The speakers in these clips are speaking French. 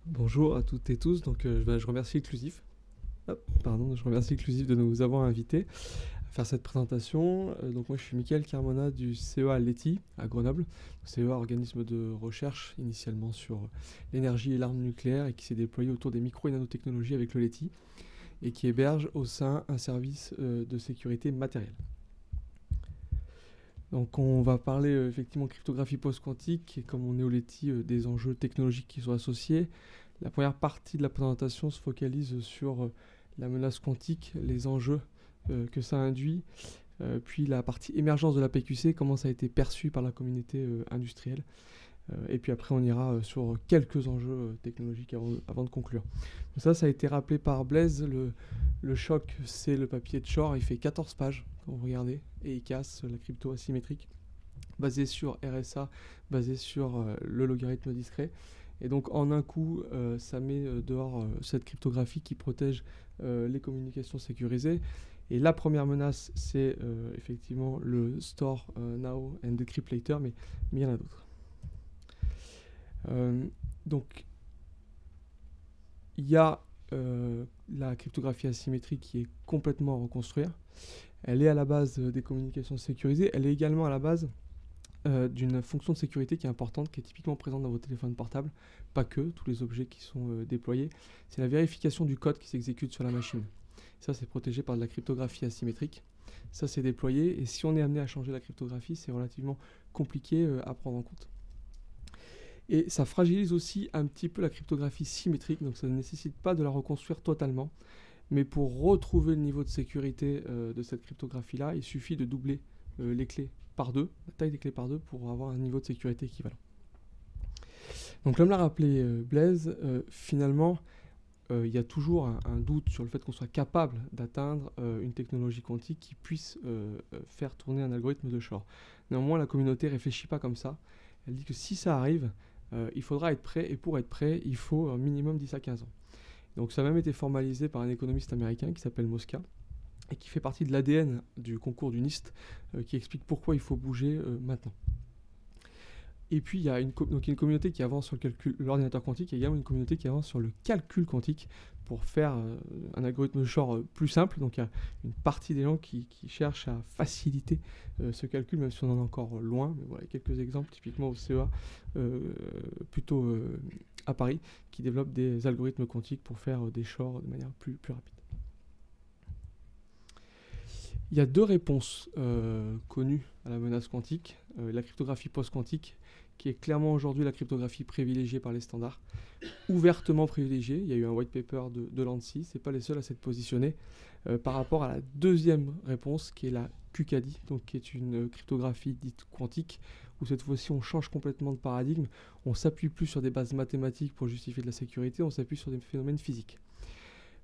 Bonjour à toutes et tous, donc je remercie Inclusif. Je remercie Inclusif de nous avoir invités à faire cette présentation. Donc moi je suis Mickaël Carmona du CEA LETI à Grenoble. CEA, organisme de recherche initialement sur l'énergie et l'arme nucléaire et qui s'est déployé autour des micro et nanotechnologies avec le LETI et qui héberge au sein un service de sécurité matérielle. Donc on va parler effectivement cryptographie post-quantique et comme on est au LETI des enjeux technologiques qui sont associés. La première partie de la présentation se focalise sur la menace quantique, les enjeux que ça induit, puis la partie émergence de la PQC, comment ça a été perçu par la communauté industrielle. Et puis après, on ira sur quelques enjeux technologiques avant de conclure. Donc ça a été rappelé par Blaise. Le choc, c'est le papier de Shor. Il fait 14 pages, quand vous regardez, et il casse la crypto asymétrique, basée sur RSA, basée sur le logarithme discret. Et donc en un coup, ça met dehors cette cryptographie qui protège les communications sécurisées. Et la première menace, c'est effectivement le store now and decrypt later, mais il y en a d'autres. Donc il y a la cryptographie asymétrique qui est complètement à reconstruire. Elle est à la base des communications sécurisées. Elle est également à la base d'une fonction de sécurité qui est importante, qui est typiquement présente dans vos téléphones portables, pas que, tous les objets qui sont déployés. C'est la vérification du code qui s'exécute sur la machine. Ça, c'est protégé par de la cryptographie asymétrique. Ça, c'est déployé. Et si on est amené à changer la cryptographie, c'est relativement compliqué à prendre en compte. Et ça fragilise aussi un petit peu la cryptographie symétrique, donc ça ne nécessite pas de la reconstruire totalement. Mais pour retrouver le niveau de sécurité de cette cryptographie-là, il suffit de doubler les clés par 2, la taille des clés par 2, pour avoir un niveau de sécurité équivalent. Donc comme l'a rappelé Blaise, finalement, il y a toujours un doute sur le fait qu'on soit capable d'atteindre une technologie quantique qui puisse faire tourner un algorithme de Shor. Néanmoins, la communauté ne réfléchit pas comme ça. Elle dit que si ça arrive, il faudra être prêt, et pour être prêt, il faut un minimum 10 à 15 ans. Donc ça a même été formalisé par un économiste américain qui s'appelle Mosca, et qui fait partie de l'ADN du concours du NIST, qui explique pourquoi il faut bouger maintenant. Et puis il y a une communauté qui avance sur l'ordinateur quantique, et également une communauté qui avance sur le calcul quantique pour faire un algorithme de Shor plus simple. Donc il y a une partie des gens qui cherchent à faciliter ce calcul, même si on en est encore loin. Mais voilà, quelques exemples, typiquement au CEA, plutôt à Paris, qui développent des algorithmes quantiques pour faire des Shor de manière plus rapide. Il y a deux réponses connues à la menace quantique. La cryptographie post-quantique, qui est clairement aujourd'hui la cryptographie privilégiée par les standards, ouvertement privilégiée. Il y a eu un white paper de l'ANSI, ce n'est pas les seuls à s'être positionnés, par rapport à la deuxième réponse, qui est la QKD, donc qui est une cryptographie dite quantique, où cette fois-ci on change complètement de paradigme. On ne s'appuie plus sur des bases mathématiques pour justifier de la sécurité, on s'appuie sur des phénomènes physiques.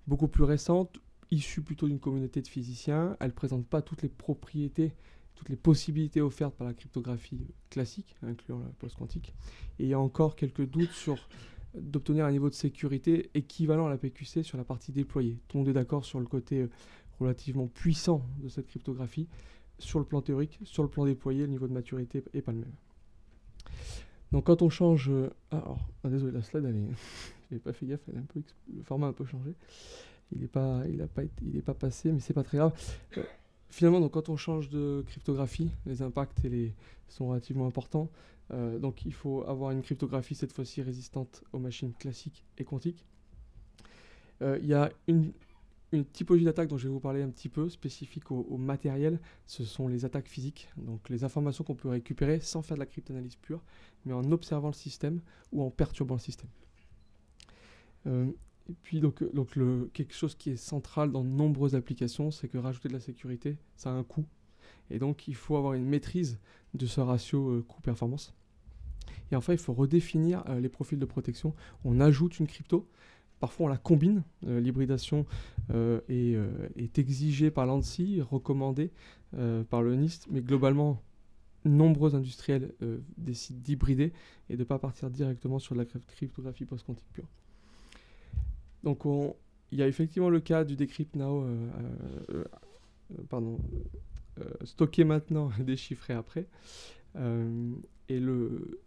Beaucoup plus récente, issue plutôt d'une communauté de physiciens, elle ne présente pas toutes les propriétés, toutes les possibilités offertes par la cryptographie classique, incluant la post-quantique. Et il y a encore quelques doutes sur d'obtenir un niveau de sécurité équivalent à la PQC sur la partie déployée. Tout le monde est d'accord sur le côté relativement puissant de cette cryptographie. Sur le plan théorique, sur le plan déployé, le niveau de maturité n'est pas le même. Donc quand on change... désolé, la slide, je n'ai pas fait gaffe, le format a un peu changé. Il n'est pas passé, mais c'est pas très grave. Finalement, donc, quand on change de cryptographie, les impacts sont relativement importants. Donc il faut avoir une cryptographie cette fois-ci résistante aux machines classiques et quantiques. Il y a une typologie d'attaque dont je vais vous parler un petit peu, spécifique au matériel. Ce sont les attaques physiques, donc les informations qu'on peut récupérer sans faire de la cryptanalyse pure, mais en observant le système ou en perturbant le système. Et puis quelque chose qui est central dans de nombreuses applications, c'est que rajouter de la sécurité, ça a un coût. Et donc il faut avoir une maîtrise de ce ratio coût-performance. Et enfin, il faut redéfinir les profils de protection. On ajoute une crypto, parfois on la combine. L'hybridation est exigée par l'ANSI, recommandée par le NIST, mais globalement, nombreux industriels décident d'hybrider et de ne pas partir directement sur de la cryptographie post-quantique pure. Donc il y a effectivement le cas du Decrypt Now stocker maintenant et déchiffrer après. Et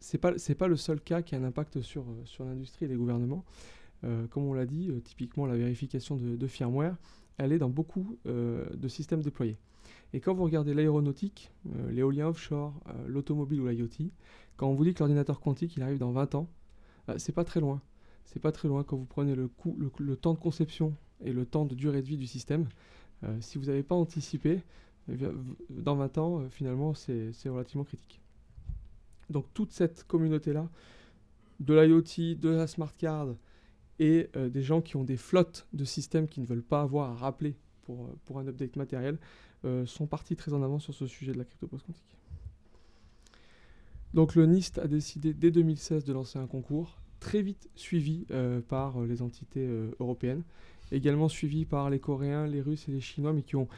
c'est pas le seul cas qui a un impact sur l'industrie et les gouvernements. Comme on l'a dit, typiquement la vérification de firmware, elle est dans beaucoup de systèmes déployés. Et quand vous regardez l'aéronautique, l'éolien offshore, l'automobile ou l'IoT, quand on vous dit que l'ordinateur quantique il arrive dans 20 ans, c'est pas très loin. C'est pas très loin quand vous prenez le temps de conception et le temps de durée de vie du système. Si vous n'avez pas anticipé, dans 20 ans, finalement, c'est relativement critique. Donc toute cette communauté-là, de l'IoT, de la smart card, et des gens qui ont des flottes de systèmes qui ne veulent pas avoir à rappeler pour un update matériel, sont partis très en avant sur ce sujet de la crypto post-quantique. Donc le NIST a décidé dès 2016 de lancer un concours, très vite suivi par les entités européennes, également suivi par les Coréens, les Russes et les Chinois, mais qui ont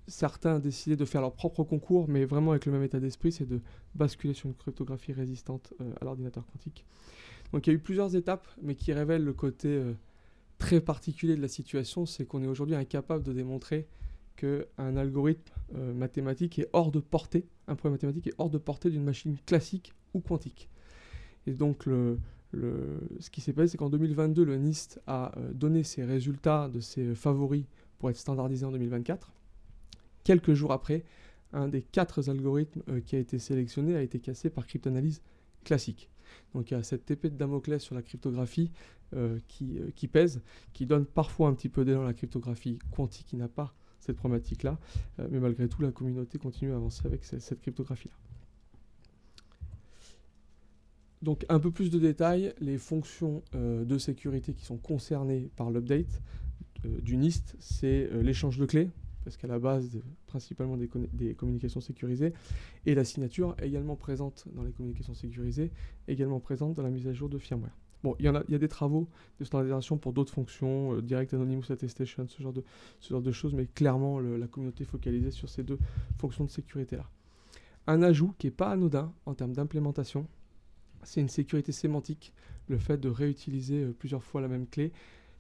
certains décidé de faire leur propre concours, mais vraiment avec le même état d'esprit, c'est de basculer sur une cryptographie résistante à l'ordinateur quantique. Donc il y a eu plusieurs étapes, mais qui révèlent le côté très particulier de la situation, c'est qu'on est aujourd'hui incapable de démontrer qu'un algorithme mathématique est hors de portée, un problème mathématique est hors de portée d'une machine classique ou quantique. Et donc ce qui s'est passé, c'est qu'en 2022, le NIST a donné ses résultats de ses favoris pour être standardisé en 2024. Quelques jours après, un des 4 algorithmes qui a été sélectionné a été cassé par cryptanalyse classique. Donc il y a cette épée de Damoclès sur la cryptographie qui pèse, qui donne parfois un petit peu d'élan à la cryptographie quantique qui n'a pas cette problématique-là, mais malgré tout la communauté continue à avancer avec cette cryptographie-là. Donc un peu plus de détails, les fonctions de sécurité qui sont concernées par l'update du NIST, c'est l'échange de clés, parce qu'à la base, principalement des communications sécurisées, et la signature également présente dans les communications sécurisées, également présente dans la mise à jour de firmware. Bon, il y a des travaux de standardisation pour d'autres fonctions, Direct Anonymous Attestation, ce genre de choses, mais clairement, la communauté est focalisée sur ces 2 fonctions de sécurité-là. Un ajout qui n'est pas anodin en termes d'implémentation, c'est une sécurité sémantique, le fait de réutiliser plusieurs fois la même clé.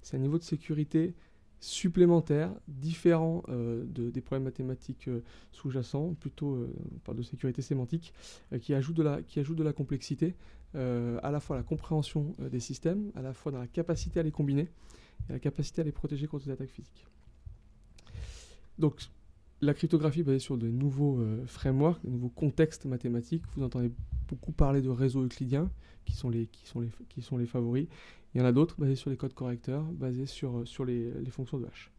C'est un niveau de sécurité supplémentaire, différent des problèmes mathématiques sous-jacents, plutôt on parle de sécurité sémantique, qui ajoute de la complexité, à la fois la compréhension des systèmes, à la fois dans la capacité à les combiner, et la capacité à les protéger contre des attaques physiques. Donc la cryptographie basée sur de nouveaux frameworks, de nouveaux contextes mathématiques, vous entendez beaucoup parler de réseaux euclidiens, qui sont les favoris. Il y en a d'autres basés sur les codes correcteurs, basés sur les fonctions de hash.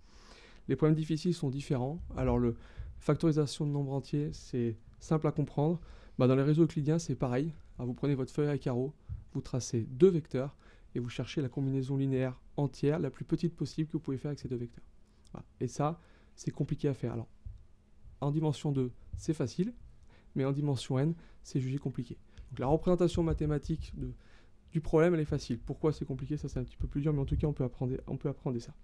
Les problèmes difficiles sont différents. Alors, la factorisation de nombres entiers, c'est simple à comprendre. Dans les réseaux euclidiens, c'est pareil. Alors, vous prenez votre feuille à carreaux, vous tracez 2 vecteurs, et vous cherchez la combinaison linéaire entière, la plus petite possible que vous pouvez faire avec ces 2 vecteurs. Voilà. Et ça, c'est compliqué à faire. Alors, en dimension 2, c'est facile, mais en dimension n, c'est jugé compliqué. Donc, la représentation mathématique du problème, elle est facile. Pourquoi c'est compliqué? Ça, c'est un petit peu plus dur, mais en tout cas, on peut apprendre ça.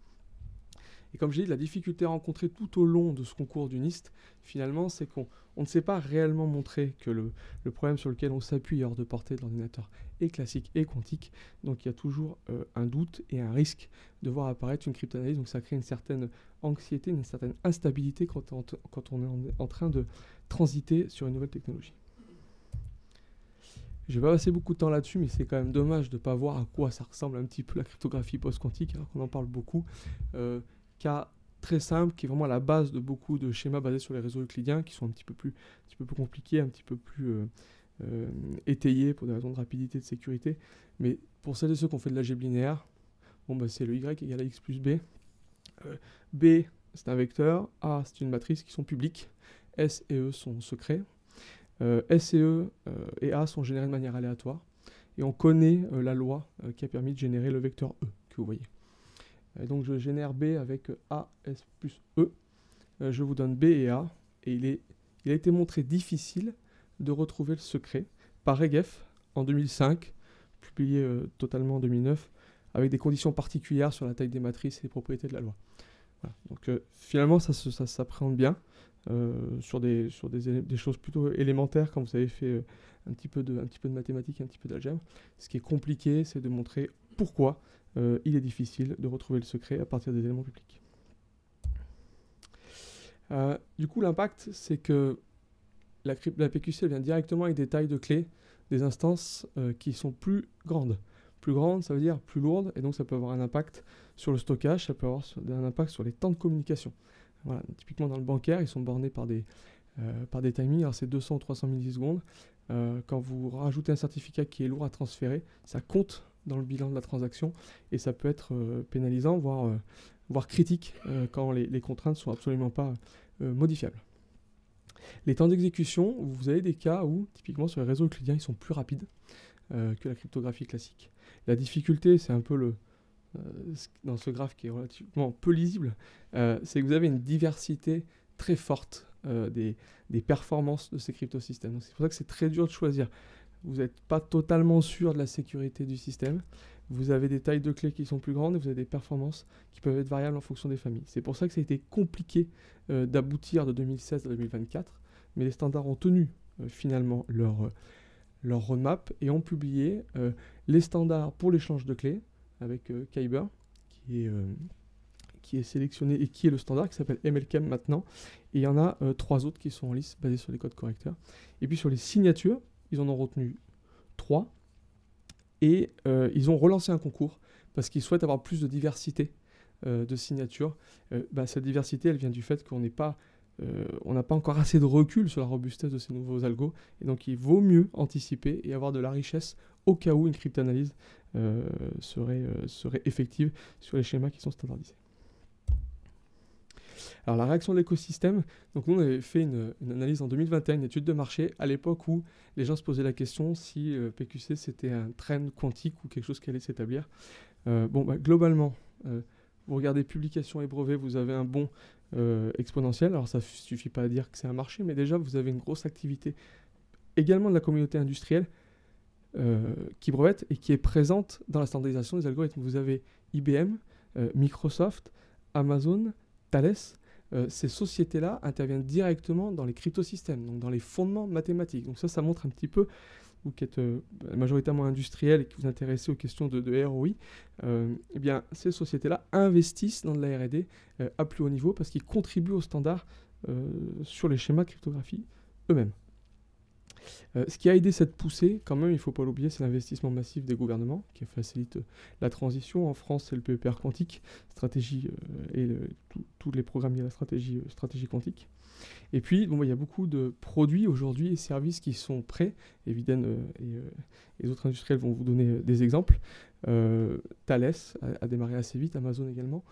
Et comme je l'ai dit, la difficulté rencontrée tout au long de ce concours du NIST, finalement, c'est qu'on ne sait pas réellement montrer que le problème sur lequel on s'appuie est hors de portée de l'ordinateur est classique et quantique. Donc, il y a toujours un doute et un risque de voir apparaître une cryptanalyse. Donc, ça crée une certaine anxiété, une certaine instabilité quand on est en train de transiter sur une nouvelle technologie. Je vais pas passer beaucoup de temps là-dessus, mais c'est quand même dommage de ne pas voir à quoi ça ressemble un petit peu la cryptographie post-quantique, alors qu'on en parle beaucoup. Cas très simple, qui est vraiment à la base de beaucoup de schémas basés sur les réseaux euclidiens, qui sont un petit peu plus compliqués, un petit peu plus étayés pour des raisons de rapidité et de sécurité. Mais pour celles et ceux qui ont fait de l'algèbre linéaire, c'est le y égale à x plus b. B, c'est un vecteur, A, c'est une matrice qui sont publiques, S et E sont secrets. S et E et A sont générés de manière aléatoire. Et on connaît la loi qui a permis de générer le vecteur E, que vous voyez. Et donc je génère B avec A, S plus E. Je vous donne B et A. Et il a été montré difficile de retrouver le secret par Regev en 2005, publié totalement en 2009, avec des conditions particulières sur la taille des matrices et les propriétés de la loi. Voilà. Donc finalement, ça s'appréhende bien. Sur des choses plutôt élémentaires quand vous avez fait un petit peu de mathématiques, un petit peu d'algèbre. Ce qui est compliqué, c'est de montrer pourquoi il est difficile de retrouver le secret à partir des éléments publics. Du coup, l'impact, c'est que la PQC elle vient directement avec des tailles de clés, des instances qui sont plus grandes. Plus grandes, ça veut dire plus lourdes, et donc ça peut avoir un impact sur le stockage, ça peut avoir un impact sur les temps de communication. Voilà, typiquement dans le bancaire, ils sont bornés par des timings, alors c'est 200 ou 300 millisecondes. Quand vous rajoutez un certificat qui est lourd à transférer, ça compte dans le bilan de la transaction, et ça peut être pénalisant, voire critique, quand les contraintes ne sont absolument pas modifiables. Les temps d'exécution, vous avez des cas où, typiquement sur les réseaux euclidiens, ils sont plus rapides que la cryptographie classique. La difficulté, c'est un peu dans ce graphe qui est relativement peu lisible, c'est que vous avez une diversité très forte des performances de ces cryptosystèmes. Donc c'est pour ça que c'est très dur de choisir. Vous n'êtes pas totalement sûr de la sécurité du système. Vous avez des tailles de clés qui sont plus grandes et vous avez des performances qui peuvent être variables en fonction des familles. C'est pour ça que ça a été compliqué d'aboutir de 2016 à 2024, mais les standards ont tenu finalement leur roadmap et ont publié les standards pour l'échange de clés avec Kyber, qui est sélectionné et qui est le standard, qui s'appelle MLChem maintenant. Et il y en a 3 autres qui sont en lice basés sur les codes correcteurs. Et puis sur les signatures, ils en ont retenu 3. Et ils ont relancé un concours parce qu'ils souhaitent avoir plus de diversité de signatures. Cette diversité, elle vient du fait qu'on n'a pas encore assez de recul sur la robustesse de ces nouveaux algos. Et donc il vaut mieux anticiper et avoir de la richesse au cas où une cryptanalyse serait effective sur les schémas qui sont standardisés. Alors la réaction de l'écosystème, donc nous on avait fait une analyse en 2021, une étude de marché, à l'époque où les gens se posaient la question si PQC c'était un trend quantique ou quelque chose qui allait s'établir. Globalement, vous regardez publications et brevets, vous avez un bond exponentiel. Alors ça ne suffit pas à dire que c'est un marché, mais déjà vous avez une grosse activité également de la communauté industrielle qui brevette et qui est présente dans la standardisation des algorithmes. Vous avez IBM, Microsoft, Amazon, Thales. Ces sociétés-là interviennent directement dans les cryptosystèmes, donc dans les fondements mathématiques. Donc ça montre un petit peu, vous qui êtes majoritairement industriel et qui vous intéressez aux questions de ROI, eh bien, ces sociétés-là investissent dans de la R&D à plus haut niveau parce qu'ils contribuent aux standards sur les schémas de cryptographie eux-mêmes. Ce qui a aidé cette poussée, quand même, il ne faut pas l'oublier, c'est l'investissement massif des gouvernements qui facilite la transition. En France, c'est le PEPR quantique, stratégie et tous les programmes liés à la stratégie quantique. Et puis, il y a beaucoup de produits aujourd'hui et services qui sont prêts. Eviden et les autres industriels vont vous donner des exemples. Thales a démarré assez vite, Amazon également.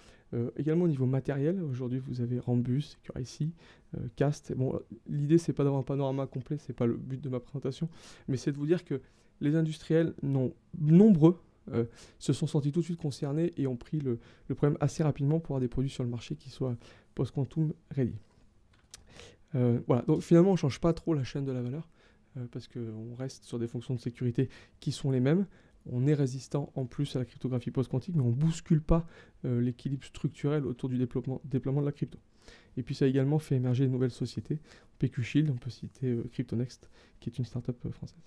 Également au niveau matériel, aujourd'hui vous avez Rambus, Secure-IC, Cast. Bon, l'idée c'est pas d'avoir un panorama complet, c'est pas le but de ma présentation, mais c'est de vous dire que les industriels nombreux se sont sentis tout de suite concernés et ont pris le problème assez rapidement pour avoir des produits sur le marché qui soient post-quantum ready. Voilà, donc finalement on ne change pas trop la chaîne de la valeur parce qu'on reste sur des fonctions de sécurité qui sont les mêmes. On est résistant en plus à la cryptographie post-quantique, mais on ne bouscule pas l'équilibre structurel autour du déploiement de la crypto. Et puis ça a également fait émerger de nouvelles sociétés. PQShield, on peut citer CryptoNext, qui est une startup française.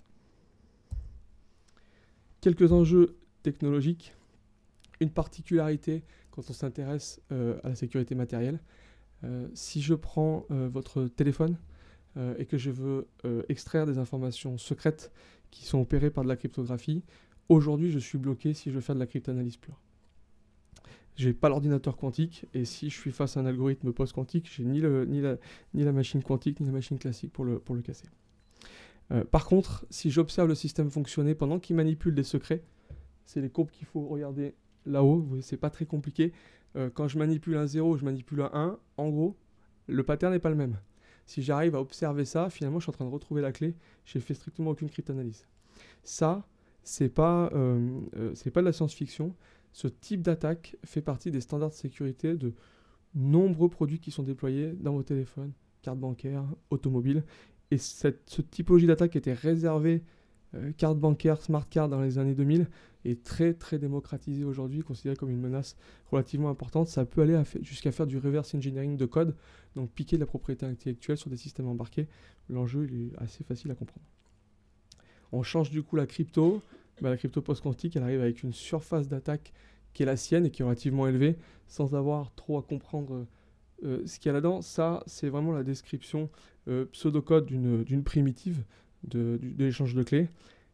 Quelques enjeux technologiques. Une particularité quand on s'intéresse à la sécurité matérielle. Si je prends votre téléphone et que je veux extraire des informations secrètes qui sont opérées par de la cryptographie, aujourd'hui je suis bloqué si je veux faire de la cryptanalyse pure. Je n'ai pas l'ordinateur quantique et si je suis face à un algorithme post-quantique, je n'ai ni la machine quantique ni la machine classique pour le casser. Par contre, si j'observe le système fonctionner pendant qu'il manipule des secrets, c'est les courbes qu'il faut regarder là-haut, c'est pas très compliqué. Quand je manipule un 0, je manipule un 1, en gros, le pattern n'est pas le même. Si j'arrive à observer ça, finalement, je suis en train de retrouver la clé, j'ai fait strictement aucune cryptanalyse. Ça, c'est pas de la science-fiction. Ce type d'attaque fait partie des standards de sécurité de nombreux produits qui sont déployés dans vos téléphones, cartes bancaires, automobiles. Et ce typologie d'attaque était réservée carte bancaire, smart card dans les années 2000 est très très démocratisée aujourd'hui, considérée comme une menace relativement importante. Ça peut aller jusqu'à faire du reverse engineering de code, donc piquer de la propriété intellectuelle sur des systèmes embarqués. L'enjeu il est assez facile à comprendre. On change du coup la crypto. La crypto post-quantique, elle arrive avec une surface d'attaque qui est la sienne et qui est relativement élevée, sans avoir trop à comprendre ce qu'il y a là-dedans, ça, c'est vraiment la description pseudocode d'une primitive de l'échange de clés.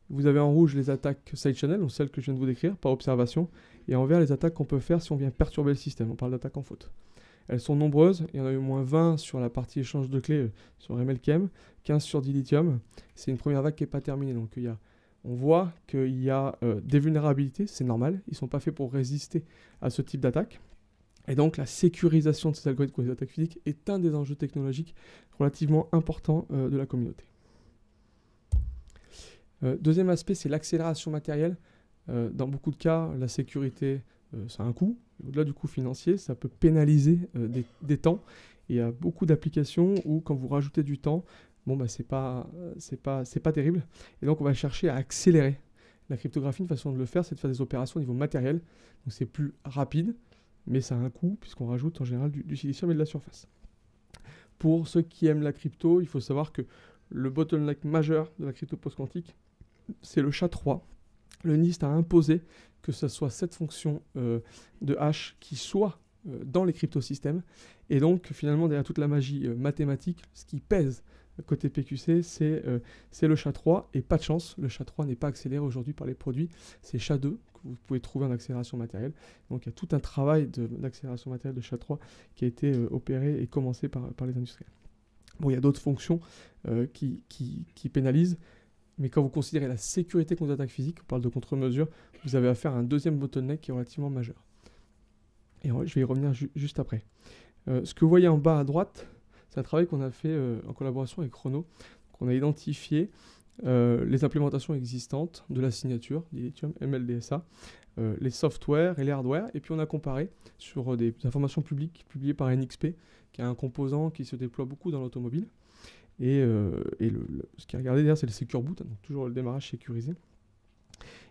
Vous avez en rouge les attaques side channel, donc celles que je viens de vous décrire, par observation, et en vert les attaques qu'on peut faire si on vient perturber le système. On parle d'attaques en faute. Elles sont nombreuses, il y en a eu au moins 20 sur la partie échange de clés sur MLKM, 15 sur Dilithium. C'est une première vague qui n'est pas terminée, donc on voit qu'il y a des vulnérabilités, c'est normal, ils ne sont pas faits pour résister à ce type d'attaque. Et donc la sécurisation de ces algorithmes contre les attaques physiques est un des enjeux technologiques relativement importants de la communauté. Deuxième aspect, c'est l'accélération matérielle. Dans beaucoup de cas, la sécurité, ça a un coût. Au-delà du coût financier, ça peut pénaliser des temps. Et il y a beaucoup d'applications où quand vous rajoutez du temps, bon, bah, c'est pas terrible. Et donc on va chercher à accélérer. La cryptographie, une façon de le faire, c'est de faire des opérations au niveau matériel. Donc c'est plus rapide, mais ça a un coût, puisqu'on rajoute en général du silicium et de la surface. Pour ceux qui aiment la crypto, il faut savoir que le bottleneck majeur de la crypto post-quantique, c'est le SHA-3. Le NIST a imposé que ce soit cette fonction de hash qui soit dans les cryptosystèmes. Et donc, finalement, derrière toute la magie mathématique, ce qui pèse côté PQC, c'est le SHA-3. Et pas de chance, le SHA-3 n'est pas accéléré aujourd'hui par les produits. C'est SHA-2 que vous pouvez trouver en accélération matérielle. Donc, il y a tout un travail d'accélération matérielle de SHA-3 qui a été opéré et commencé par les industriels. Bon, il y a d'autres fonctions qui pénalisent. Mais quand vous considérez la sécurité contre l'attaque physique, on parle de contre-mesure, vous avez affaire à un deuxième bottleneck qui est relativement majeur. Et je vais y revenir juste après. Ce que vous voyez en bas à droite, c'est un travail qu'on a fait en collaboration avec Chrono. On a identifié les implémentations existantes de la signature, Dilithium, MLDSA, les softwares et les hardware, et puis on a comparé sur des informations publiques publiées par NXP, qui est un composant qui se déploie beaucoup dans l'automobile. Et ce qui est regardé derrière, c'est le Secure Boot, donc toujours le démarrage sécurisé.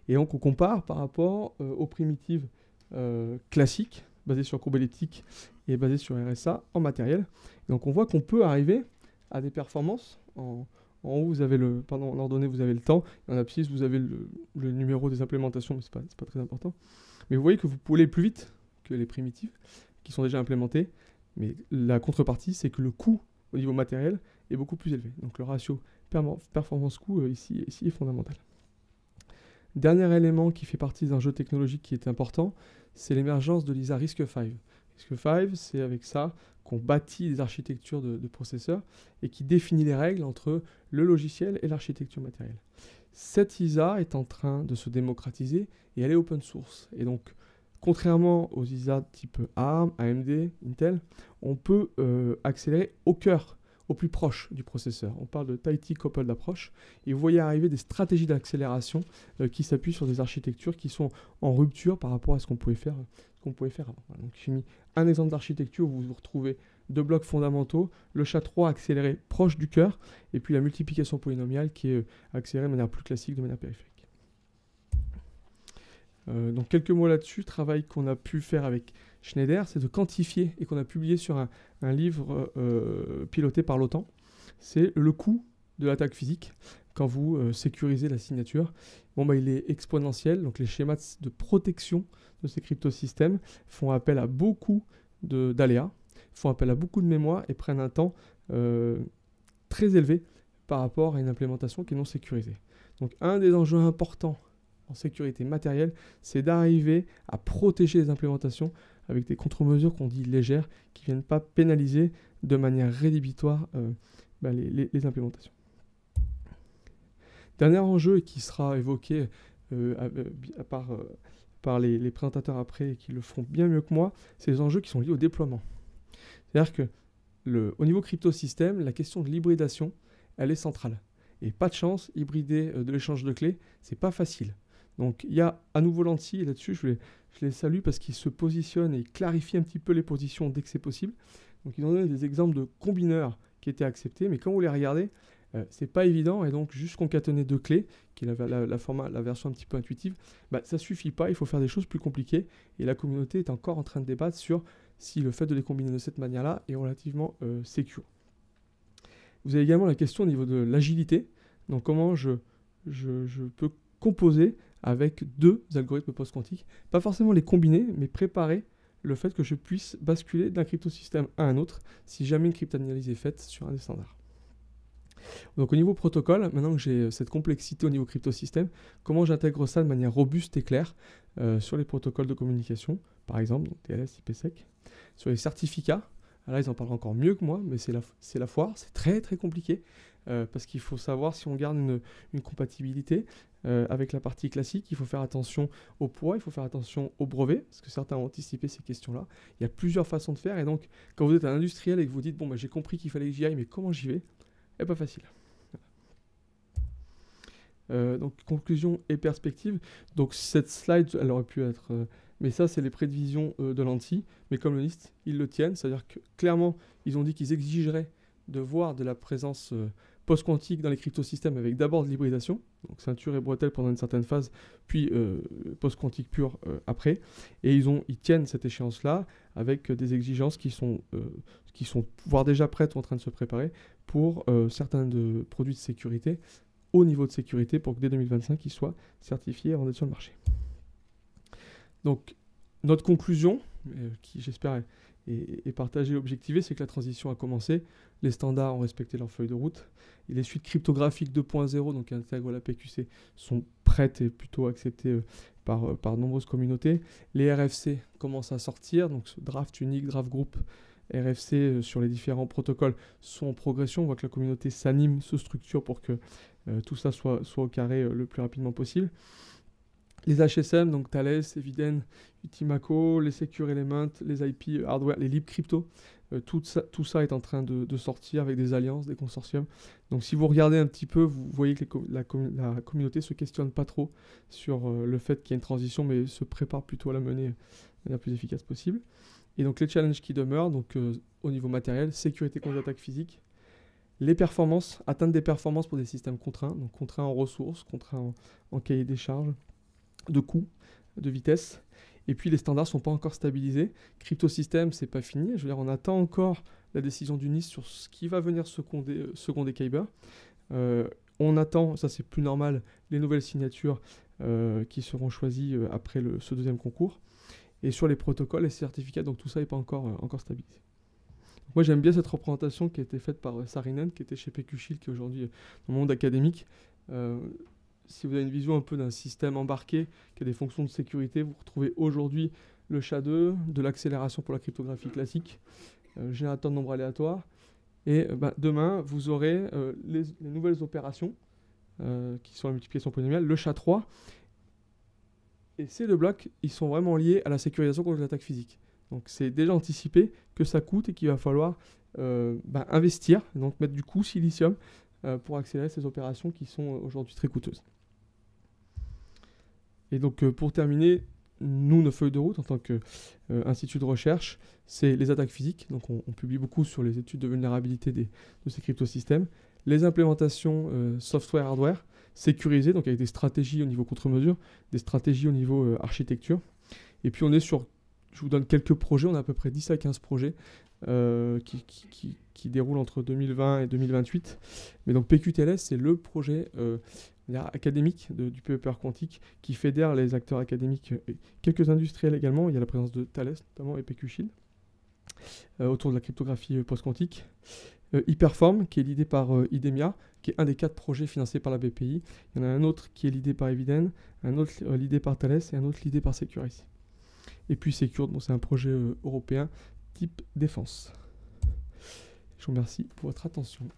Et donc on compare par rapport aux primitives classiques, basées sur courbe elliptique et basées sur RSA en matériel. Et donc on voit qu'on peut arriver à des performances. En haut, vous avez en ordonnée, vous avez le temps. Et en abscisse, vous avez le numéro des implémentations, mais ce n'est pas très important. Mais vous voyez que vous pouvez aller plus vite que les primitives qui sont déjà implémentées. Mais la contrepartie, c'est que le coût au niveau matériel est beaucoup plus élevé. Donc le ratio performance-coût ici est fondamental. Dernier élément qui fait partie d'un jeu technologique qui est important, c'est l'émergence de l'ISA RISC-V. RISC-V, c'est avec ça qu'on bâtit des architectures de processeurs et qui définit les règles entre le logiciel et l'architecture matérielle. Cette ISA est en train de se démocratiser et elle est open source. Et donc, contrairement aux ISA type ARM, AMD, Intel, on peut accélérer au cœur, au plus proche du processeur. On parle de tightly coupled approach. Et vous voyez arriver des stratégies d'accélération qui s'appuient sur des architectures qui sont en rupture par rapport à ce qu'on pouvait faire avant. Voilà, donc j'ai mis un exemple d'architecture où vous retrouvez deux blocs fondamentaux, le SHA-3 accéléré proche du cœur, et puis la multiplication polynomiale qui est accélérée de manière plus classique, de manière périphérique. Donc quelques mots là-dessus, travail qu'on a pu faire avec Schneider, c'est de quantifier et qu'on a publié sur un livre piloté par l'OTAN. C'est le coût de l'attaque physique quand vous sécurisez la signature. Bon, il est exponentiel, donc les schémas de protection de ces cryptosystèmes font appel à beaucoup d'aléas, font appel à beaucoup de mémoire et prennent un temps très élevé par rapport à une implémentation qui est non sécurisée. Donc un des enjeux importants en sécurité matérielle, c'est d'arriver à protéger les implémentations avec des contre-mesures qu'on dit légères, qui ne viennent pas pénaliser de manière rédhibitoire les implémentations. Dernier enjeu qui sera évoqué par les présentateurs après et qui le feront bien mieux que moi, c'est les enjeux qui sont liés au déploiement. C'est-à-dire que au niveau cryptosystème, la question de l'hybridation, elle est centrale. Et pas de chance, hybrider de l'échange de clés, c'est pas facile. Donc il y a à nouveau l'ANSSI, et là-dessus je les salue parce qu'ils se positionnent et clarifient un petit peu les positions dès que c'est possible. Donc ils ont donné des exemples de combineurs qui étaient acceptés, mais quand vous les regardez, c'est pas évident, et donc juste concaténer deux clés, qui est la version un petit peu intuitive, ça suffit pas, il faut faire des choses plus compliquées, et la communauté est encore en train de débattre sur si le fait de les combiner de cette manière-là est relativement secure. Vous avez également la question au niveau de l'agilité, donc comment je peux composer avec deux algorithmes post-quantiques, pas forcément les combiner, mais préparer le fait que je puisse basculer d'un cryptosystème à un autre si jamais une cryptanalyse est faite sur un des standards. Donc au niveau protocole, maintenant que j'ai cette complexité au niveau cryptosystème, comment j'intègre ça de manière robuste et claire sur les protocoles de communication, par exemple, donc TLS, IPsec, sur les certificats. Là, ils en parlent encore mieux que moi, mais c'est la foire, c'est très très compliqué, parce qu'il faut savoir si on garde une compatibilité avec la partie classique, il faut faire attention au poids, il faut faire attention au brevet, parce que certains ont anticipé ces questions-là. Il y a plusieurs façons de faire, et donc quand vous êtes un industriel et que vous dites, bon, bah, j'ai compris qu'il fallait que j'y aille, mais comment j'y vais? Et pas facile. Donc conclusion et perspective. Donc cette slide, elle aurait pu être... mais ça, c'est les prévisions de l'ANSSI. Mais comme le NIST, ils le tiennent. C'est-à-dire que clairement, ils ont dit qu'ils exigeraient de voir de la présence post-quantique dans les cryptosystèmes avec d'abord de l'hybridation, donc ceinture et bretelle pendant une certaine phase, puis post-quantique pur après. Et ils tiennent cette échéance-là avec des exigences qui sont voire déjà prêtes ou en train de se préparer pour certains produits de sécurité, haut niveau de sécurité, pour que dès 2025, ils soient certifiés et rendus sur le marché. Donc, notre conclusion, qui j'espère est partagée et objectivée, c'est que la transition a commencé, les standards ont respecté leur feuille de route, et les suites cryptographiques 2.0, donc qui intègrent la PQC, sont prêtes et plutôt acceptées par de nombreuses communautés. Les RFC commencent à sortir, donc ce draft unique, draft group, RFC sur les différents protocoles sont en progression. On voit que la communauté s'anime, se structure pour que tout ça soit au carré le plus rapidement possible. Les HSM, donc Thales, Eviden, Utimaco, les Secure Element, les IP hardware, les libres crypto, tout ça est en train de sortir avec des alliances, des consortiums. Donc si vous regardez un petit peu, vous voyez que la communauté ne se questionne pas trop sur le fait qu'il y a une transition, mais se prépare plutôt à la mener de manière plus efficace possible. Et donc les challenges qui demeurent, donc au niveau matériel, sécurité contre l'attaque physique, les performances, atteindre des performances pour des systèmes contraints, donc contraints en ressources, contraints en cahier des charges, de coûts, de vitesse. Et puis les standards ne sont pas encore stabilisés. Cryptosystème, c'est pas fini. Je veux dire, on attend encore la décision du NIST sur ce qui va venir seconder Kyber. On attend, ça c'est plus normal, les nouvelles signatures qui seront choisies après ce deuxième concours. Et sur les protocoles et certificats, donc tout ça n'est pas encore stabilisé. Donc moi j'aime bien cette représentation qui a été faite par Saarinen, qui était chez PQ Shield, qui est aujourd'hui dans le monde académique. Si vous avez une vision un peu d'un système embarqué qui a des fonctions de sécurité, vous retrouvez aujourd'hui le SHA-2, de l'accélération pour la cryptographie classique, générateur de nombres aléatoires. Et demain, vous aurez les nouvelles opérations qui sont la multiplication polynomiale, le SHA-3. Et ces deux blocs, ils sont vraiment liés à la sécurisation contre l'attaque physique. Donc c'est déjà anticipé que ça coûte et qu'il va falloir investir, donc mettre du coût silicium pour accélérer ces opérations qui sont aujourd'hui très coûteuses. Et donc pour terminer, nos feuilles de route en tant qu'institut de recherche, c'est les attaques physiques. Donc on publie beaucoup sur les études de vulnérabilité de ces cryptosystèmes. Les implémentations software, hardware, sécurisées, donc avec des stratégies au niveau contre-mesure, des stratégies au niveau architecture. Et puis on est sur, je vous donne quelques projets, on a à peu près 10 à 15 projets qui déroulent entre 2020 et 2028. Mais donc PQTLS, c'est le projet académique du PEPR quantique qui fédère les acteurs académiques et quelques industriels également. Il y a la présence de Thales notamment et PQ Shield autour de la cryptographie post-quantique. Hyperform, qui est l'idée par IDEMIA, qui est un des 4 projets financés par la BPI. Il y en a un autre qui est l'idée par Eviden, un autre l'idée par Thales et un autre l'idée par Securicy. Et puis Secure, donc c'est un projet européen type défense. Je vous remercie pour votre attention.